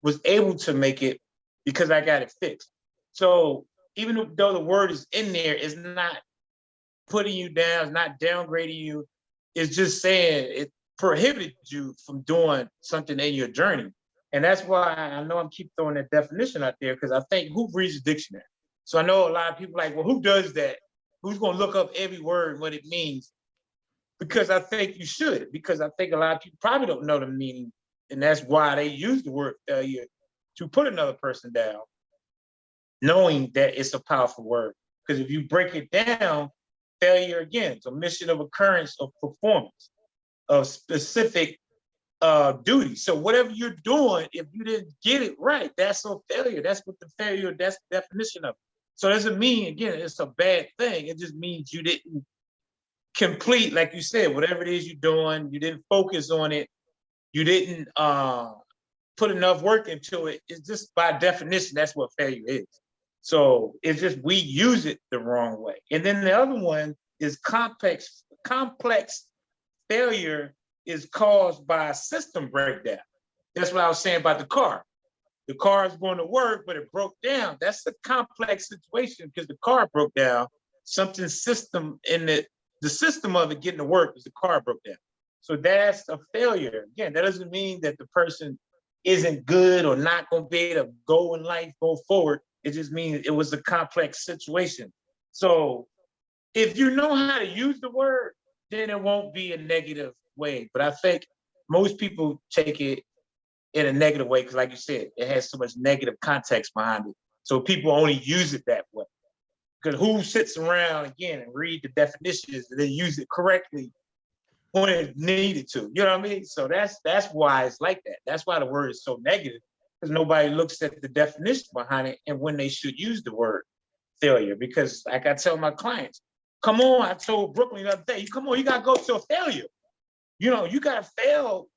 S2: was able to make it because I got it fixed. So even though the word is in there, it's not putting you down, it's not downgrading you. It's just saying it prohibited you from doing something in your journey. And that's why I know I'm keep throwing that definition out there, because I think who reads the dictionary? So I know a lot of people like, well, who does that? Who's going to look up every word and what it means? because I think you should, because I think a lot of people probably don't know the meaning, and that's why they use the word failure to put another person down, knowing that it's a powerful word. Because if you break it down, failure again, it's omission of occurrence of performance of specific duty. So whatever you're doing, if you didn't get it right, that's a failure. That's what the failure, that's the definition of it. So it doesn't mean, again, it's a bad thing. It just means you didn't complete, like you said, whatever it is you're doing, you didn't focus on it, you didn't put enough work into it. It's just by definition, that's what failure is. So it's just we use it the wrong way. And then the other one is complex failure is caused by a system breakdown. That's what I was saying about the car. The car is going to work, but it broke down. That's a complex situation because the car broke down. Something system in the system of it getting to work is the car broke down. So that's a failure. Again, that doesn't mean that the person isn't good or not going to be able to go in life, go forward. It just means it was a complex situation. So if you know how to use the word, then it won't be a negative way. But I think most people take it in a negative way because, like you said, it has so much negative context behind it. So people only use it that way. Because who sits around again and read the definitions and then use it correctly when it's needed to? You know what I mean? So that's why it's like that. That's why the word is so negative, because nobody looks at the definition behind it and when they should use the word failure. Because like I tell my clients, come on, I told Brooklyn the other day, come on, you gotta go to a failure. You know, you gotta fail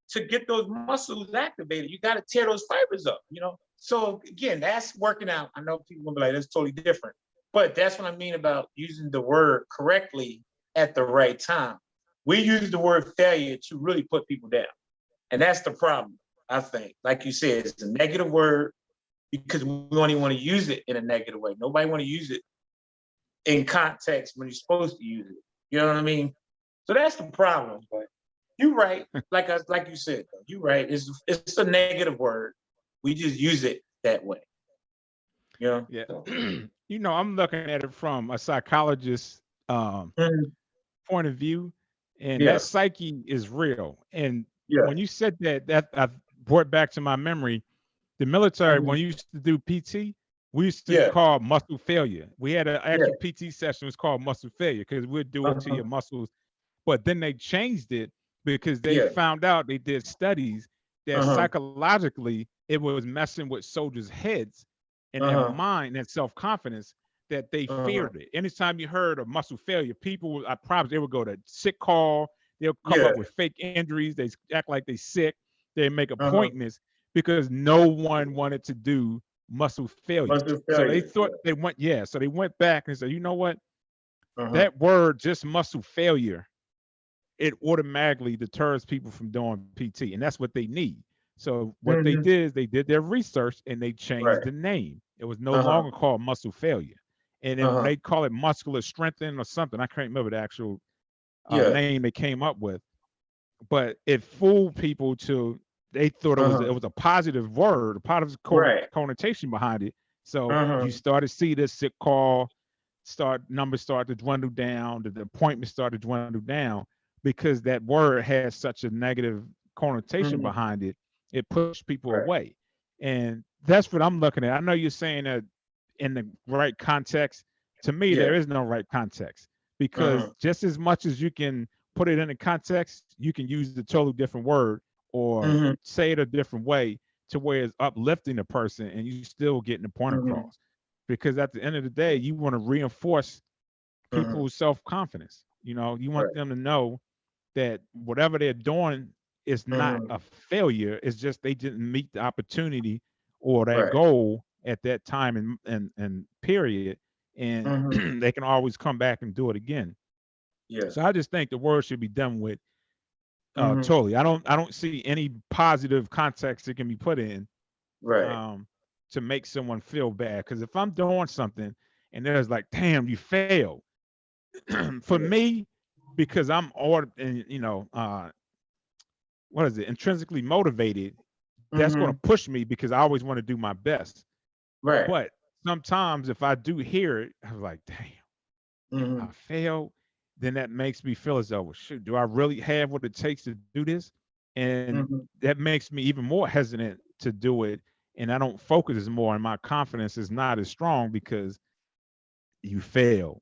S2: to get those muscles activated. You gotta tear those fibers up, you know? So again, that's working out. I know people will be like, that's totally different. But that's what I mean about using the word correctly at the right time. We use the word failure to really put people down. And that's the problem, I think. Like you said, it's a negative word because we only want to use it in a negative way. Nobody want to use it in context when you're supposed to use it. You know what I mean? So that's the problem. But you're right. Like you said, though, you're right. It's a negative word. We just use it that way. You know?
S1: Yeah.
S2: So.
S1: You know, I'm looking at it from a psychologist's point of view, and
S2: Yeah.
S1: that psyche is real. And
S2: Yeah.
S1: when you said that I brought back to my memory the military. When you used to do PT, we used to call muscle failure. We had an actual PT session. It was called muscle failure because we'd do it to your muscles. But then they changed it because they found out, they did studies that psychologically it was messing with soldiers' heads and their mind and self-confidence, that they feared it. Anytime you heard of muscle failure, people, I promise, they would go to sick call. They'll come up with fake injuries. They act like they sick. They make appointments because no one wanted to do muscle failure. So they thought they went, so they went back and said, you know what? That word, just muscle failure, it automatically deters people from doing PT, and that's what they need. So what they did is they did their research and they changed the name. It was no longer called muscle failure. And then when they call it muscular strengthening or something, I can't remember the actual name they came up with, but it fooled people to, they thought it was a positive word, a positive connotation behind it. So you started to see this sick call numbers start to dwindle down, the appointments started to dwindle down because that word has such a negative connotation behind it. It pushed people away. And that's what I'm looking at. I know you're saying that in the right context. To me, there is no right context, because just as much as you can put it in a context, you can use the totally different word or say it a different way to where it's uplifting the person and you still getting the point across. Because at the end of the day, you want to reinforce people's self-confidence. You know, you want them to know that whatever they're doing is not a failure. It's just they didn't meet the opportunity or that goal at that time and period. And they can always come back and do it again. So I just think the word should be done with totally. I don't see any positive context it can be put in to make someone feel bad. Because if I'm doing something and there's like, damn, you failed. For me, because I'm what is it, intrinsically motivated, that's going to push me because I always want to do my best. But sometimes if I do hear it, I'm like, damn, I failed. then that makes me feel as though, well, shoot, do I really have what it takes to do this? And
S2: Mm-hmm.
S1: that makes me even more hesitant to do it. And I don't focus as more, and my confidence is not as strong because you fail.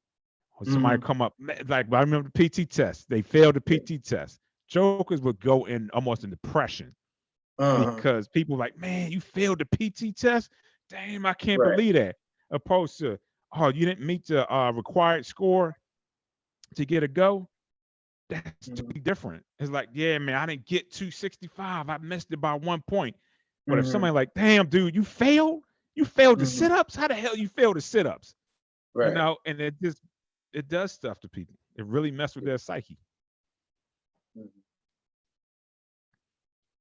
S1: Or somebody
S2: Mm-hmm.
S1: come up, like I remember the PT test. They failed the PT test. Jokers would go in almost in depression
S2: Uh-huh.
S1: because people like, man, you failed the PT test. Damn, I can't
S2: Right.
S1: believe that. Opposed to, oh, you didn't meet the required score to get a go. That's
S2: Mm-hmm.
S1: totally different. It's like, yeah, man, I didn't get 265. I missed it by 1 point. But if
S2: Mm-hmm.
S1: somebody like, damn, dude, you failed? You failed the
S2: Mm-hmm.
S1: sit-ups? How the hell you failed the sit-ups?
S2: Right.
S1: And it does stuff to people. It really messes with their psyche.
S2: Mhm.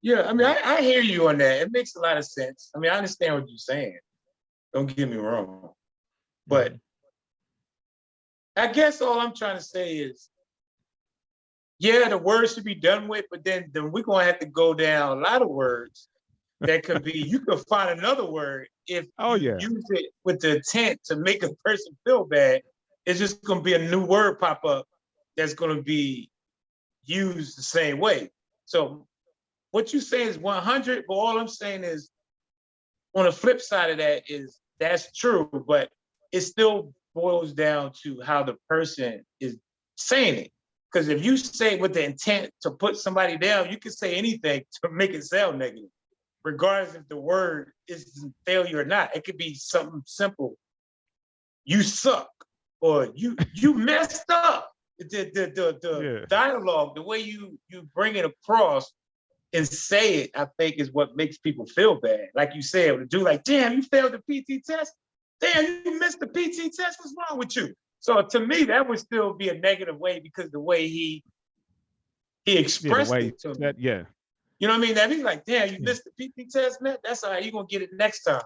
S2: Yeah, I mean, I hear you on that. It makes a lot of sense. I mean, I understand what you're saying. Don't get me wrong. But
S1: Mhm.
S2: I guess all I'm trying to say is, yeah, the words should be done with, but then we're gonna have to go down a lot of words that could be, you could find another word if
S1: Oh
S2: you
S1: yeah.
S2: use it with the intent to make a person feel bad. It's just gonna be a new word pop up that's gonna be used the same way. So what you say is 100, but all I'm saying is on the flip side of that is that's true, but it still boils down to how the person is saying it. Because if you say with the intent to put somebody down, you can say anything to make it sound negative, regardless if the word is failure or not. It could be something simple. You suck, or you messed up. The
S1: Yeah.
S2: dialogue, the way you bring it across and say it, I think is what makes people feel bad. Like you said, to do like, damn, you failed the PT test. Damn, you missed the PT test. What's wrong with you? So to me, that would still be a negative way because the way he
S1: Yeah. The
S2: expressed
S1: way
S2: it to me.
S1: that, yeah.
S2: You know what I mean? That he's like, damn, you
S1: Yeah.
S2: missed the PT test, man. That's all right. You're gonna get it next time.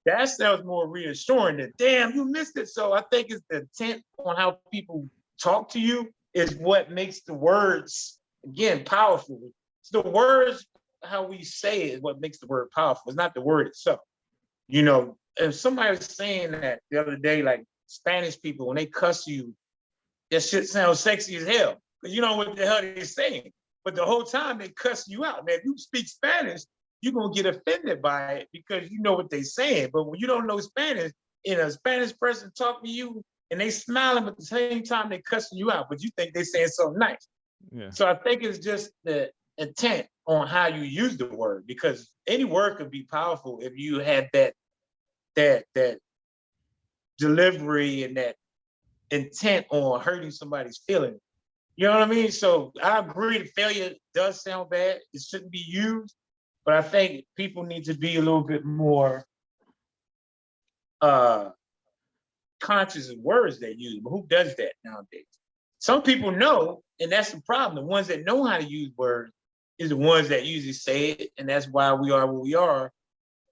S2: That sounds more reassuring than damn, you missed it. So I think it's the intent on how people talk to you is what makes the words again powerful. It's the words, how we say it is what makes the word powerful. It's not the word itself. You know, if somebody was saying that the other day, like Spanish people, when they cuss you, that shit sounds sexy as hell. Because you know what the hell they're saying. But the whole time they cuss you out. Now, if you speak Spanish, you're gonna get offended by it because you know what they're saying. But when you don't know Spanish, and a Spanish person talking to you and they smiling at the same time they cussing you out, but you think they're saying something nice.
S1: Yeah.
S2: So I think it's just the intent on how you use the word because any word could be powerful if you had that delivery and that intent on hurting somebody's feelings. You know what I mean? So I agree that failure does sound bad. It shouldn't be used, but I think people need to be a little bit more uh, conscious of words they use. But who does that nowadays? Some people know, and that's the problem. The ones that know how to use words is the ones that usually say it, and that's why we are what we are.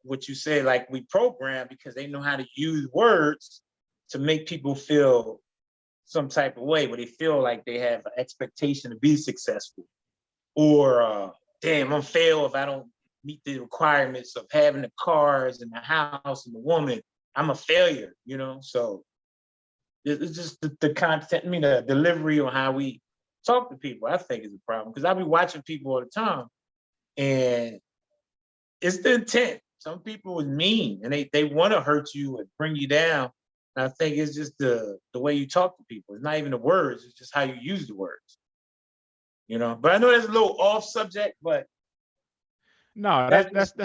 S2: What you say, like we program because they know how to use words to make people feel some type of way where they feel like they have an expectation to be successful or damn, I'm fail if I don't meet the requirements of having the cars and the house and the woman. I'm a failure, you know. So it's just the content, I mean, the delivery on how we talk to people. I think is a problem because I be watching people all the time, and it's the intent. Some people is mean and they want to hurt you and bring you down. And I think it's just the way you talk to people. It's not even the words; it's just how you use the words. You know. But I know that's a little off subject, but
S1: No,
S2: that's just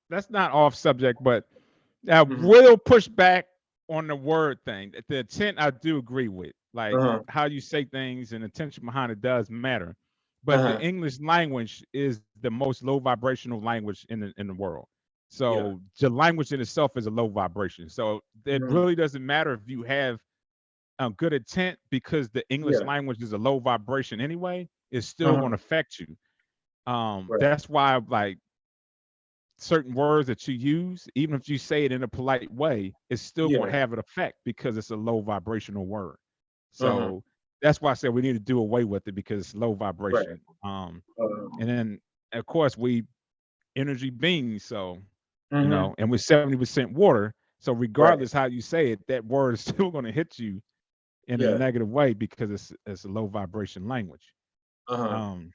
S1: that's not off subject, but I
S2: mhm.
S1: will push back on the word thing. The intent I do agree with. Like
S2: Uh-huh.
S1: how you say things and intention behind it does matter. But the
S2: Uh-huh.
S1: English language is the most low vibrational language in the world.
S2: Yeah.
S1: So the language in itself is a low vibration. So it
S2: Mhm.
S1: really doesn't matter if you have a good intent because the English
S2: Yeah.
S1: language is a low vibration anyway. It's still going
S2: Uh-huh.
S1: to affect you.
S2: Right.
S1: That's why like certain words that you use, even if you say it in a polite way, it's still going
S2: Yeah.
S1: to have an effect because it's a low vibrational word.
S2: Uh-huh.
S1: So that's why I said we need to do away with it because it's low
S2: Right.
S1: vibration.
S2: Uh-huh.
S1: And then of course we energy beings, so
S2: Mhm.
S1: and we're 70% water. So
S2: Right.
S1: regardless how you say it, that word is still going to hit you in a
S2: Yeah.
S1: negative way because it's a low vibration language.
S2: Uh-huh.
S1: Um,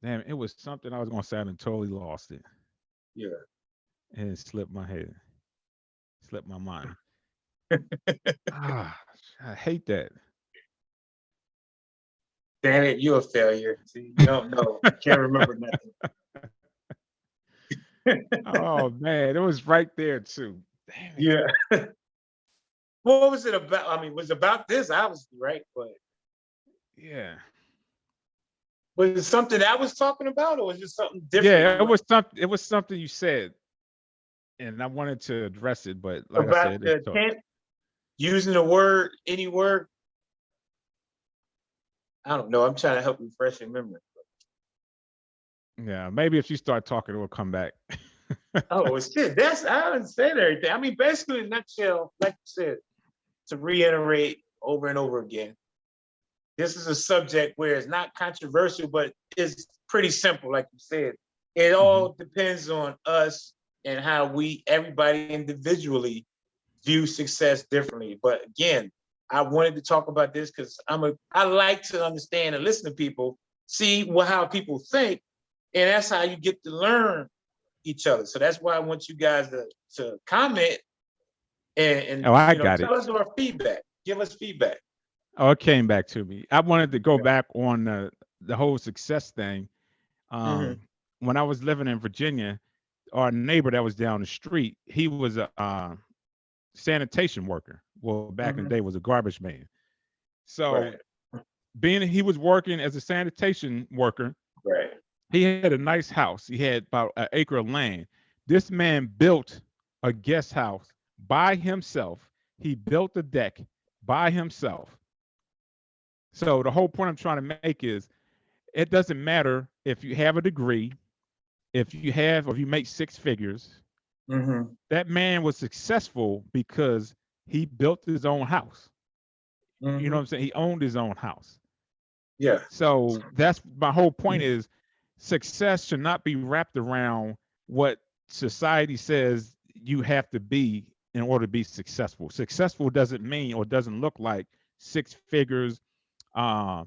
S1: damn, it was something I was gonna say and totally lost it,
S2: Yeah.
S1: and it slipped my head, slipped my mind. Ah, I hate that.
S2: Damn it, you're a failure. See, you don't know. You can't remember nothing.
S1: Oh man, it was right there too. Damn it.
S2: Yeah. What was it about? I mean, it was about this, obviously, right? But
S1: Yeah.
S2: was it something I was talking about, or was it something different
S1: Yeah,
S2: you
S1: it
S2: want
S1: was something. It was something you said, and I wanted to address it, but like I
S2: about
S1: said,
S2: the intent? Using the word, any word? I don't know. I'm trying to help refresh your memory.
S1: yeah, maybe if you start talking, it will come back.
S2: Oh, well, shit. That's I haven't said everything. I mean, basically, in a nutshell, like you said, to reiterate over and over again, this is a subject where it's not controversial, but it's pretty simple, like you said. It
S1: Hmm.
S2: all depends on us and how everybody individually view success differently. But again, I wanted to talk about this because I like to understand and listen to people, see how people think, and that's how you get to learn each other. So that's why I want you guys to comment and
S1: Oh, I got it.
S2: tell us our feedback. Give us feedback.
S1: Oh, it came back to me. I wanted to go
S2: Yeah.
S1: back on the whole success thing.
S2: Hmm.
S1: Um, when I was living in Virginia, our neighbor that was down the street, he was a sanitation worker. Well, back in the
S2: Hmm.
S1: day, was a garbage man. So
S2: Right.
S1: being he was working as a sanitation worker,
S2: Right.
S1: he had a nice house. He had about an acre of land. This man built a guest house by himself. He built a deck by himself. So the whole point I'm trying to make is it doesn't matter if you have a degree, if you make six figures.
S2: Hmm.
S1: That man was successful because he built his own house. You know
S2: Hmm.
S1: what I'm saying? He owned his own house.
S2: Yeah.
S1: So that's my whole point is success should not be wrapped around what society says you have to be in order to be successful. Successful doesn't mean or doesn't look like six figures, uh,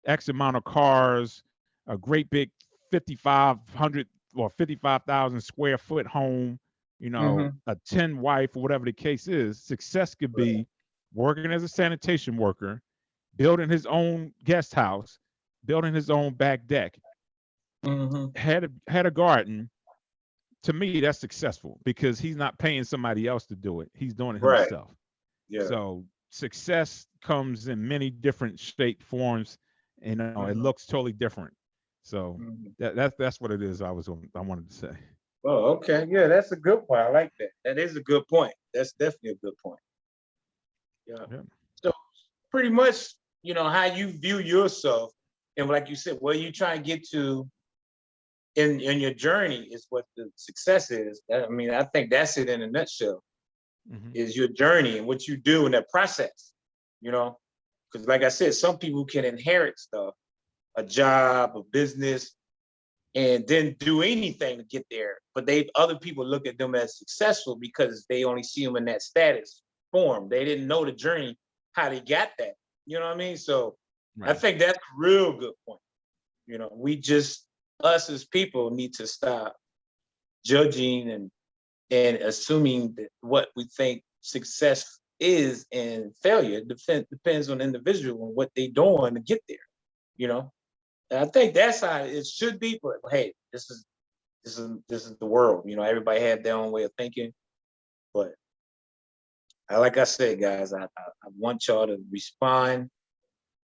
S1: X amount of cars, a great big 5,500 or 55,000 square foot home,
S2: Hmm.
S1: a 10 wife or whatever the case is. Success could
S2: Right.
S1: be working as a sanitation worker, building his own guest house, building his own back deck,
S2: Hmm.
S1: had a garden. To me, that's successful because he's not paying somebody else to do it. He's doing it
S2: Right.
S1: himself.
S2: Yeah.
S1: So success comes in many different shape forms, and it
S2: Hmm.
S1: looks totally different. So
S2: Hmm.
S1: that's what it is. I wanted to say.
S2: Oh, okay. Yeah, that's a good point. I like that. That is a good point. That's definitely a good point. Yeah.
S1: Yeah.
S2: So pretty much, how you view yourself and like you said, where you try to get to in your journey is what the success is. I mean, I think that's it in a nutshell,
S1: Hmm.
S2: is your journey and what you do in that process, you know? Because like I said, some people can inherit stuff, a job, a business, and didn't do anything to get there. But other people look at them as successful because they only see them in that status form. They didn't know the journey, how they got that. You know what I mean? So I
S1: Right.
S2: think that's a real good point. We just us as people need to stop judging and assuming that what we think success is and failure depends on the individual and what they're doing to get there. You know, and I think that's how it should be. But hey, this is the world. Everybody have their own way of thinking. But like I said, guys, I want y'all to respond,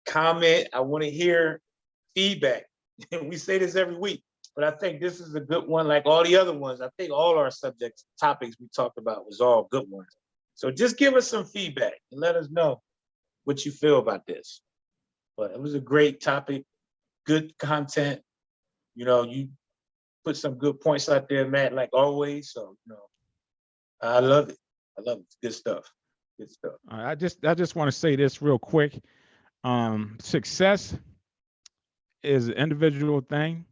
S2: comment. I want to hear feedback. We say this every week, but I think this is a good one. Like all the other ones, I think all our topics we talked about was all good ones. So just give us some feedback and let us know what you feel about this. But it was a great topic, good content. You put some good points out there, Matt, like always. So I love it. I love it. It's good stuff. Good stuff.
S1: I just want to say this real quick. Success is an individual thing,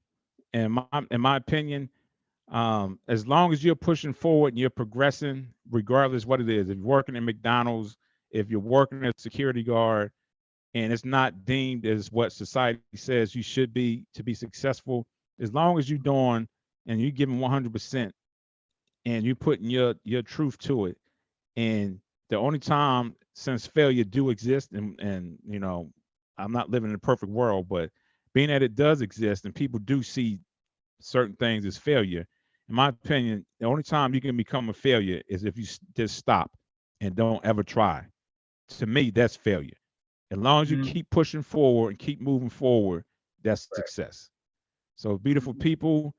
S1: and in my opinion, as long as you're pushing forward and you're progressing, regardless what it is, if you're working at McDonald's, if you're working as a security guard and it's not deemed as what society says you should be to be successful, as long as you're doing and you're giving 100% and you're putting your truth to it. And the only time, since failure do exist, and you know, I'm not living in a perfect world, but being that it does exist and people do see certain things as failure, in my opinion, the only time you can become a failure is if you just stop and don't ever try. To me, that's failure. As long as you
S2: Mhm.
S1: keep pushing forward and keep moving forward, that's
S2: Right.
S1: success. So, beautiful
S2: Mhm.
S1: people,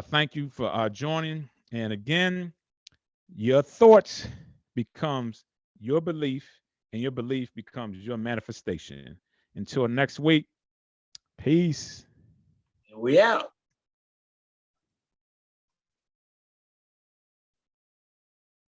S1: thank you for joining. And again, your thoughts becomes your belief, and your belief becomes your manifestation. Until next week, peace.
S2: And we out.